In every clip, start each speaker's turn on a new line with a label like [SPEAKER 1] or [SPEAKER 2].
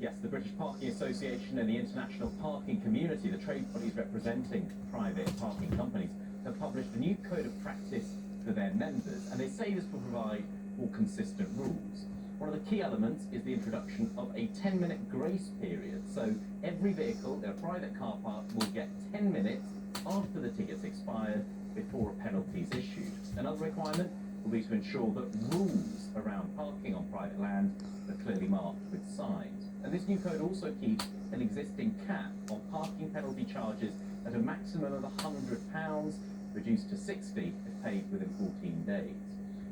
[SPEAKER 1] Yes, the British Parking Association and the International Parking Community, the trade bodies representing private parking companies, have published a new code of practice for their members, and they say this will provide more consistent rules. One of the key elements is the introduction of a 10-minute grace period. So every vehicle in a private car park will get 10 minutes after the ticket's expired before a penalty is issued. Another requirement will be to ensure that rules around parking on private land are clearly marked with signs. And this new code also keeps an existing cap on parking penalty charges at a maximum of £100, reduced to 60 if paid within 14 days.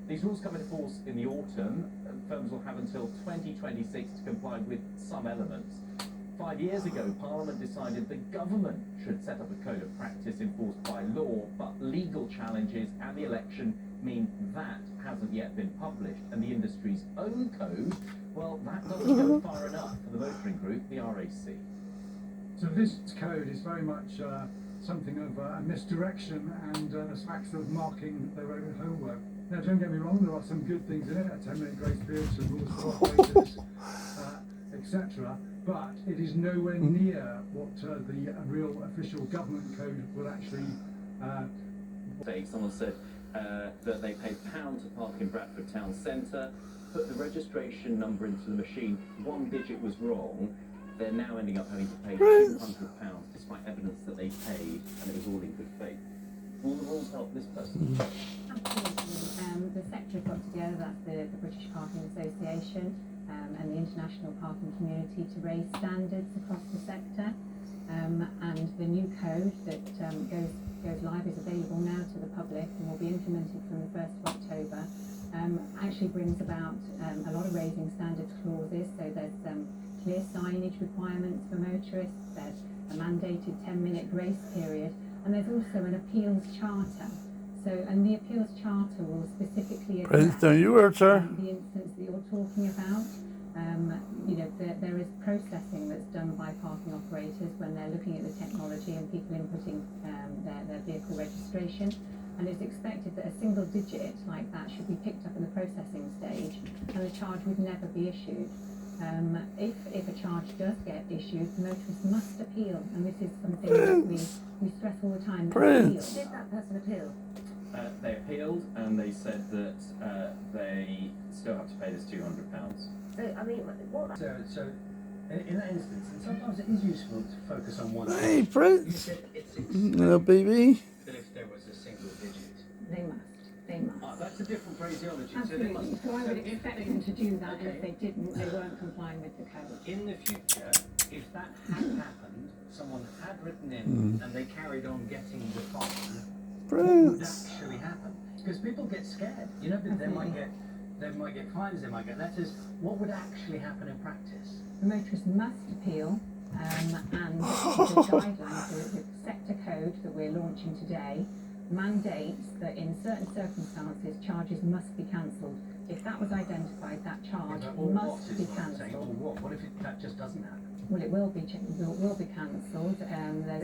[SPEAKER 1] These rules come into force in the autumn. Firms will have until 2026 to comply with some elements. 5 years ago, Parliament decided the government should set up a code of practice enforced by law, but legal challenges and the election mean that hasn't yet been published. And the industry's own code, well, that doesn't go far enough for the motoring group, the RAC.
[SPEAKER 2] So this code is very much something of a misdirection and smacks of marking their own homework. Now, don't get me wrong, there are some good things in it, a 10-minute grace period, some rules for operators, etc. But it is nowhere near what the real official government code will actually...
[SPEAKER 1] Someone said that they paid £1 to park in Bradford town centre, put the registration number into the machine, one digit was wrong. They're now ending up having to pay £200 despite evidence that they paid and it was all in good faith. Will the rules help this person?
[SPEAKER 3] Absolutely. The sector have got together, that's the British Parking Association and the International Parking Community, to raise standards across the sector. And the new code that goes live is available now to the public and will be implemented from the 1st of October. Actually brings about a lot of raising standards clauses. So there's clear signage requirements for motorists, there's a mandated 10-minute grace period, and there's also an appeals charter. So, and the appeals charter will specifically address
[SPEAKER 4] the
[SPEAKER 3] instance that you're talking about. You know, there is processing that's done by parking operators when they're looking at the technology and people inputting their vehicle registration. And it's expected that a single digit like that should be picked up in the processing stage and the charge would never be issued. If a charge does get issued, the motorist must appeal, and this is something that we stress all the time. Appeal. Did that person appeal?
[SPEAKER 1] They appealed and they said that they still have to pay this £200.
[SPEAKER 3] So, I mean, what?
[SPEAKER 5] So in that instance, and sometimes it is useful to focus on one.
[SPEAKER 4] Hey,
[SPEAKER 5] You
[SPEAKER 4] Prince.
[SPEAKER 5] said it's
[SPEAKER 4] Little baby.
[SPEAKER 5] that if there was a single digit.
[SPEAKER 3] They must.
[SPEAKER 5] That's a different phraseology.
[SPEAKER 3] Absolutely.
[SPEAKER 5] So they must.
[SPEAKER 3] So I would expect them to do that, and
[SPEAKER 5] Okay.
[SPEAKER 3] if they didn't, they weren't complying with the code.
[SPEAKER 5] In the future, if that had happened, someone had written in and they carried on getting the fine, what would
[SPEAKER 4] Prince.
[SPEAKER 5] actually happen? Because people get scared. You know, they might get fines, they might get letters. What would actually happen in practice?
[SPEAKER 3] The motorist must appeal, and the guidelines, the sector code that we're launching today, mandates that in certain circumstances charges must be cancelled. If that was identified, that charge must be cancelled.
[SPEAKER 5] What if that just doesn't happen?
[SPEAKER 3] Well, it will be cancelled.
[SPEAKER 6] Do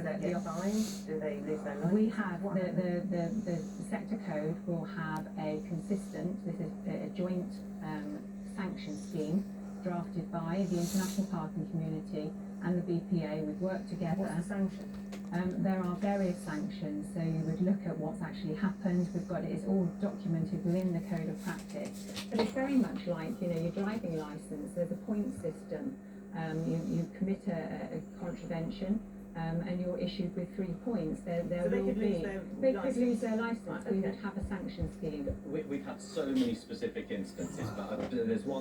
[SPEAKER 6] they get fined? Do they lose their life?
[SPEAKER 3] We have the sector code will have a consistent. This is a joint sanction scheme drafted by the International Parking Community and the BPA. We've worked together.
[SPEAKER 6] What's the sanction?
[SPEAKER 3] There are various sanctions, so you would look at what's actually happened. We've got it's all documented within the code of practice. But it's very much like, you know, your driving licence. There's a point system. You commit a contravention, and you're issued with 3 points. They could lose their licence.
[SPEAKER 6] Right,
[SPEAKER 3] We
[SPEAKER 6] okay.
[SPEAKER 3] would have a sanction scheme.
[SPEAKER 1] We've had so many specific instances, but there's one